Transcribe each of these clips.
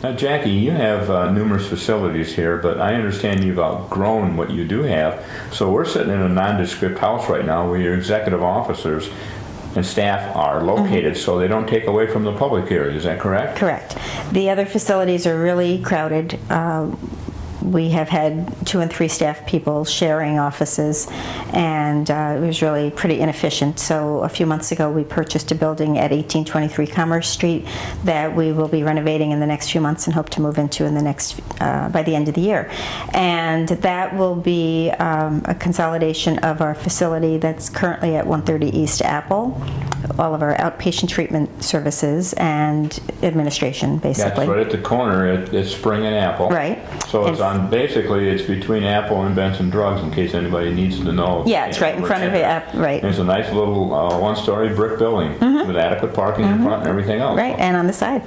Now, Jackie, you have numerous facilities here, but I understand you've outgrown what you do have. So we're sitting in a nondescript house right now where your executive officers and staff are located, so they don't take away from the public area. Is that correct? Correct. The other facilities are really crowded. We have had 2 and 3 staff people sharing offices, and it was really pretty inefficient. So a few months ago we purchased a building at 1823 Commerce Street that we will be renovating in the next few months and hope to move into in the next by the end of the year. And that will be a consolidation of our facility that's currently at 130 East Apple, all of our outpatient treatment services and administration, basically. That's right at the corner at Spring and Apple. Right. So it's basically it's between Apple and Benson Drugs, in case anybody needs to know. Yeah, it's right in front of it. Right. There's a nice little one-story brick building with adequate parking in front and everything else. Right, and on the side.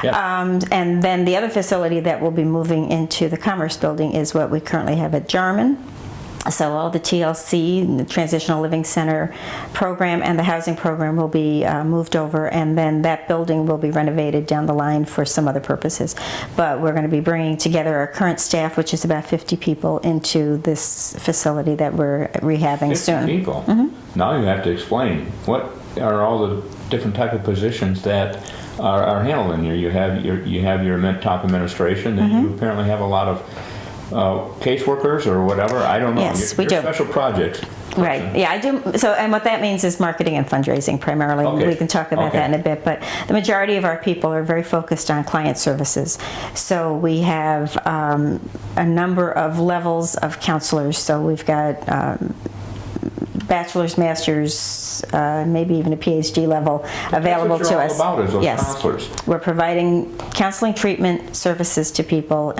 Yeah. And then the other facility that will be moving into the Commerce Building is what we currently have at Jarman. So all the TLC, the Transitional Living Center program, and the housing program will be moved over, and then that building will be renovated down the line for some other purposes. But we're going to be bringing together our current staff, which is about 50 people, into this facility that we're rehabbing 50 soon. people? Now you have to explain, what are all the different type of positions that are handled in here? You have your top administration, and you apparently have a lot of caseworkers or whatever. I don't know. Yes, we do. Special projects. Right. Yeah, I do. So, and what that means is marketing and fundraising primarily. Okay. We can talk about that in a bit. But the majority of our people are very focused on client services. So we have a number of levels of counselors. So we've got bachelor's, master's, maybe even a PhD level available to us. That's what you're all about, is those counselors. We're providing counseling treatment services to people,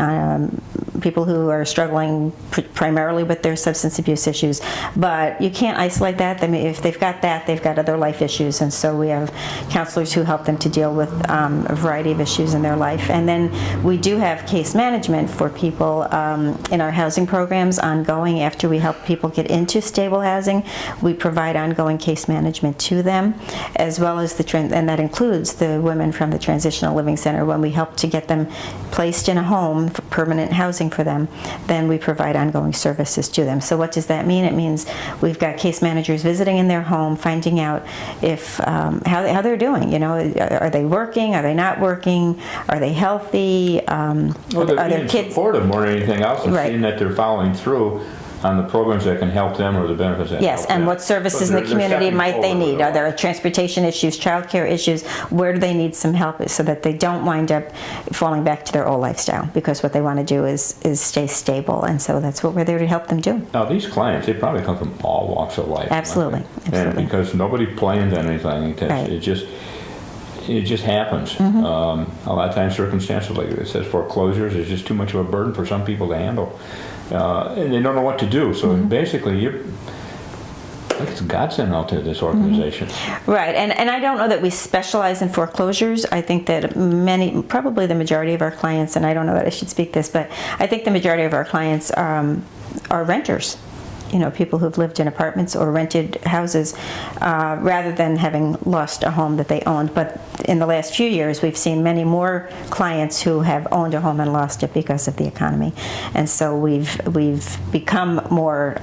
people who are struggling primarily with their substance abuse issues. But you can't isolate that. I mean, if they've got that, they've got other life issues. And so we have counselors who help them to deal with a variety of issues in their life. And then we do have case management for people in our housing programs ongoing. After we help people get into stable housing, we provide ongoing case management to them, as well as and that includes the women from the Transitional Living Center. When we help to get them placed in a home for permanent housing for them, then we provide ongoing services to them. So what does that mean? It means we've got case managers visiting in their home, finding out if how they're doing. You know, are they working? Are they not working? Are they healthy? Well, they're are their being kids supportive more than anything else, and Right. seeing that they're following through on the programs that can help them or the benefits that Yes, help and them. what services in the They're community stepping might they forward need? with Are there transportation issues, childcare issues? Where do they need some help so that they don't wind up falling back to their old lifestyle? Because what they want to do is stay stable, and so that's what we're there to help them do. Now, these clients, they probably come from all walks of life. Absolutely, absolutely. And because nobody plans on anything, Right. it just happens. Mm-hmm. A lot of times circumstances, like it says, foreclosures is just too much of a burden for some people to handle. And they don't know what to do. So basically, I think it's a godsend out to this organization. Right, and I don't know that we specialize in foreclosures. I think that probably the majority of our clients, and I don't know that I should speak this, but I think the majority of our clients are renters. You know, people who've lived in apartments or rented houses rather than having lost a home that they owned. But in the last few years, we've seen many more clients who have owned a home and lost it because of the economy. And so we've become more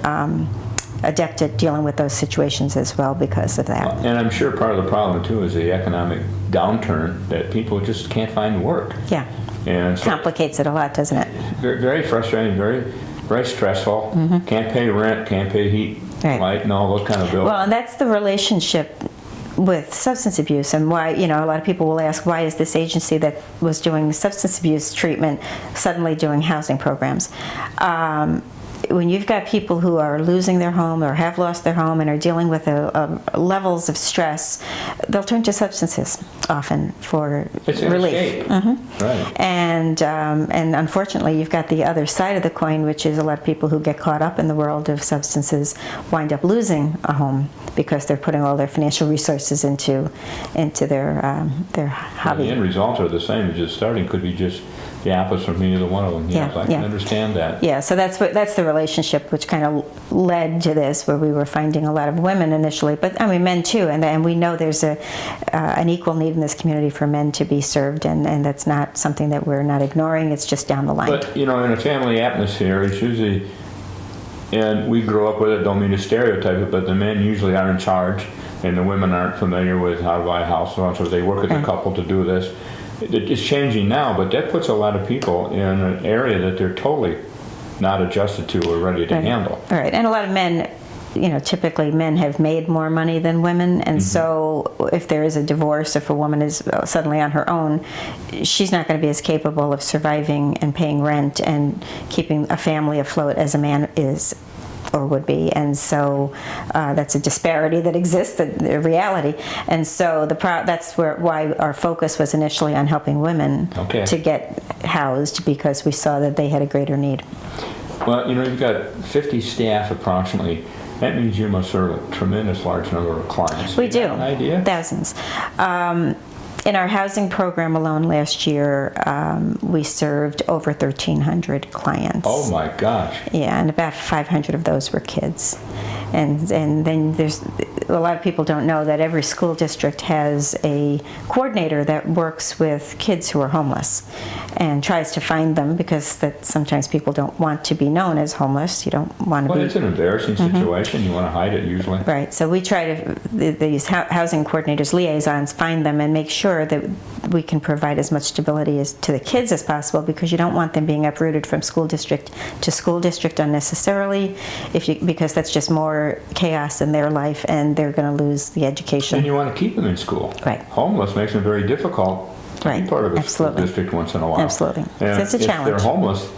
adept at dealing with those situations as well because of that. And I'm sure part of the problem, too, is the economic downturn, that people just can't find work. Yeah, And so complicates it a lot, doesn't it? very, very frustrating, very stressful. Can't pay rent, can't pay heat, Right. light, and all those kind of bills. Well, and that's the relationship with substance abuse, and why, you know, a lot of people will ask, why is this agency that was doing substance abuse treatment suddenly doing housing programs? When you've got people who are losing their home or have lost their home and are dealing with levels of stress, they'll turn to substances often for It's an relief. escape. Right. And unfortunately, you've got the other side of the coin, which is a lot of people who get caught up in the world of substances wind up losing a home because they're putting all their financial resources into their hobby. The end results are the same. Just starting could be just the opposite from either one of them. Yeah, So I can understand that. Yeah, so that's the relationship which kind of led to this, where we were finding a lot of women initially, but I mean men too, and we know there's an equal need in this community for men to be served, and that's not something that we're not ignoring. It's just down the line. But in a family atmosphere, it's usually, and we grew up with it, don't mean to stereotype it, but the men usually are in charge, and the women aren't familiar with how to buy a house, so they work with the couple to do this. It's changing now, but that puts a lot of people in an area that they're totally not adjusted to or ready to handle. All right, and a lot of men, typically men have made more money than women, and so if there is a divorce, if a woman is suddenly on her own, she's not going to be as capable of surviving and paying rent and keeping a family afloat as a man is or would be, and so that's a disparity that exists, the reality, and so that's why our focus was initially on helping women to get housed, because we saw that they had a greater need. Well, you've got 50 staff approximately. That means you must serve a tremendous large number of clients. We do. An idea? Thousands. In our housing program alone last year, we served over 1,300 clients. Oh my gosh. Yeah, and about 500 of those were kids. And then there's a lot of people don't know that every school district has a coordinator that works with kids who are homeless and tries to find them, because that sometimes people don't want to be known as homeless. You don't want to be. Well, it's an embarrassing situation. You want to hide it usually. Right. So we try to, these housing coordinators, liaisons, find them and make sure that we can provide as much stability to the kids as possible, because you don't want them being uprooted from school district to school district unnecessarily, because that's just more chaos in their life, and they're going to lose the education. And you want to keep them in school. Right. Homeless makes them very difficult to be part of a school district once in a while. Absolutely. And it's a challenge. If they're homeless,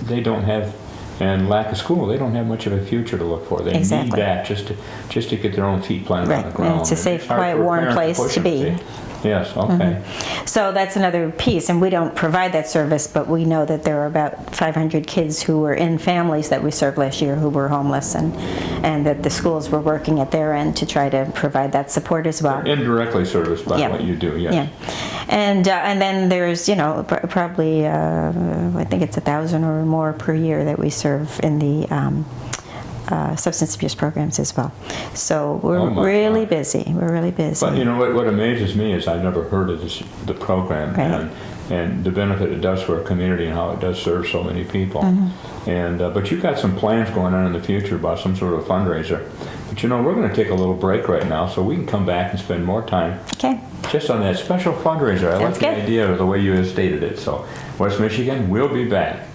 they don't have, and lack of school, they don't have much of a future to look for. They need that just to get their own feet planted on the ground. And it's a safe, quiet, warm place to be. Yes, okay. So that's another piece, and we don't provide that service, but we know that there are about 500 kids who were in families that we served last year who were homeless, and that the schools were working at their end to try to provide that support as well. They're indirectly serviced by what you do, yes. Yeah. And then there's, probably, I think it's 1,000 or more per year that we serve in the substance abuse programs as well. So we're really busy. We're really busy. But what amazes me is I've never heard of the program and the benefit it does for a community and how it does serve so many people. And but you've got some plans going on in the future about some sort of fundraiser. But we're going to take a little break right now so we can come back and spend more time just on that special fundraiser. I like the idea of the way you have stated it. So West Michigan, we'll be back.